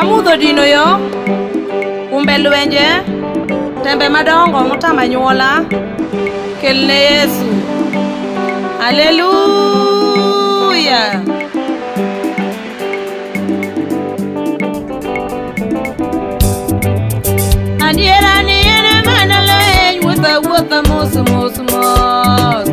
Amudho dino yo umbe lwenje tembe madongo motama nyuola kelne Yesu. Haleluya. Adiera ni ene mana leny wuotha mos mos mos.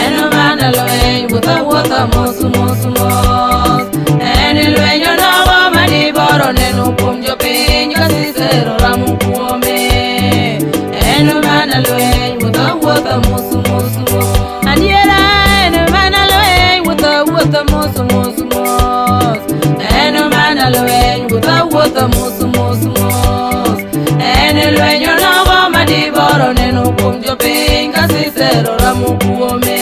Ene mana leny wuotha mos mos mos. Ene lwenyo nogo mani boro neno kuom jopiny kasisero ramu kuome. Ene mana leny wuotha mos mos mos. Adiera ene mana leny wuotha mos mos mos. Ene mana leny wuotha mos mos mos. Ene lwenyo nogo mani boro neno kuom jopiny kasisero ramu kuome.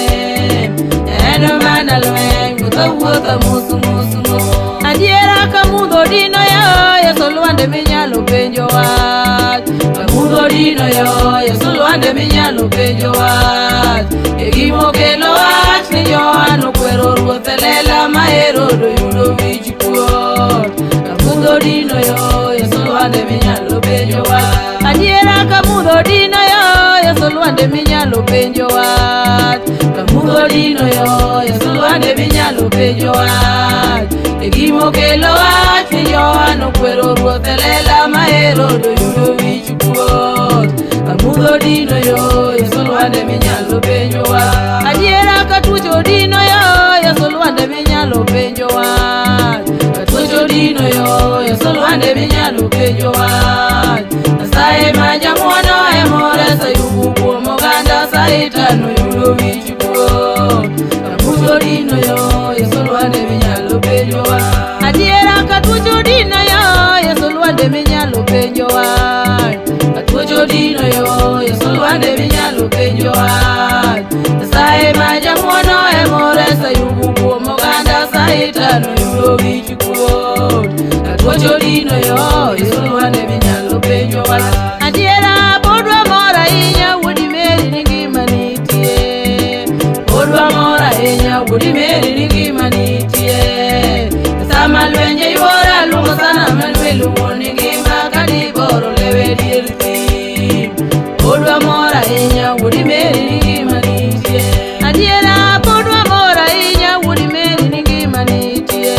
Ene mana leny wuotha mos mos mos. Adiera kamudho dino yo Yesu lwande minyalo penjo wach. Kamudho dino yo Yesu lwande minyalo penjo wach. E gimokelo wach ni Johan okwero ruoth e lela ma Herode oyudo wich kuot. Kamudho dino yo Yesu lwande minyalo penjo wach. Adiera kamudho dino yo Yesu lwande minyalo penjo wach. Kamudho dino yo Yesu lwande minyalo penjo wach. E gimokelo wach ni Johan okwero ruoth e lela ma Herode oyudo wich kuot. Kamudho dino yo Yesu lwande minyalo penjo wach. Adiera katuocho dino yo Yesu lwande minyalo penjo wach. Katuocho dino yo Yesu lwande minyalo penjo wach. Nyasaye ma jamuono emoresa yugu kuom oganda Satan oyudo wich kuot. Kamudho dino yo Yesu lwande minyalo penjo wach. Adiera katuocho dino yo Yesu lwande minyalo penjo wach. Katuocho dino yo Yesu lwande minyalo penjo wach. Nyasaye ma jamuono emoresa yugu kuom oganda Satan oyudo wich kuot. Katuocho dino yo Yesu lwande minyalo penjo wach. Adiera pod wamor ahinya wuodi Meri ni ngima nitie. Pod wamor ahinya wuodi Meri ni ngima nitie. Sama lwenje yuora luongo sana Manuel wuoni ngima kadiboro lewe dier thim. Pod wamor ahinya wuodi Meri ni ngima nitie. Adiera pod wamor ahinya wuodi Meri ni ngima nitie.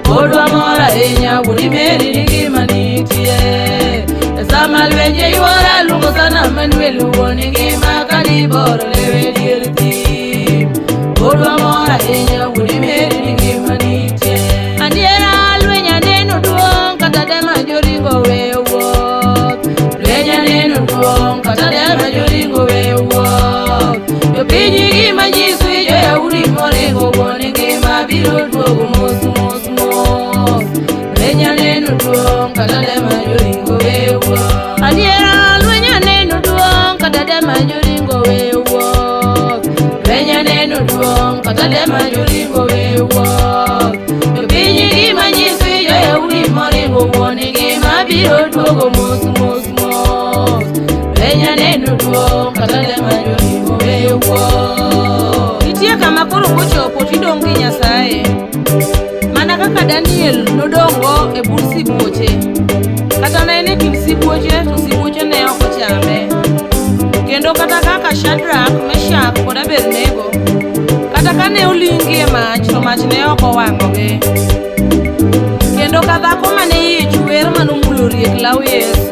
Pod wamor ahinya wuodi Meri ni ngima nitie. Sama lwenje yuora luongo sana Manuel wuoni ngima kadiboro lewe dier thim. Pod wamor ahinya wuodi Meri ni ngima nitie. Adiera lwenya neno duong' kata dema joringo we wuoth. Lwenya neno duong' kata dema joringo we wuoth. Jopiny gima nyiswi jo-Yahudi moringo wuoni ngima biro duogo mos mos mos. Lwenya neno duong' kata dema joringo we wuoth. Adiera lwenya neno duong' kata dema joringo we wuoth. Lwenya neno duong' kata dema joringo we wuoth. Jopiny gima nyiswi jo-Yahudi moringo wuoni ngima biro duogo mos mos mos. Lwenya neno duong' kata dema joringo we wuoth. Nitie kama koro kochopo tidong' gi Nyasaye. Mana kaka Daniel nodongo e bur sibuoche. Kata ne en e kind sibuoche to sibuoche ne ok ochame. Kendo kata kaka Shadrach, Meshach kod Abednego, kata kane olingi e mach to mach ne ok owang'ogi. Kendo ka dhako mane iye chwer manomulo riek law Yesu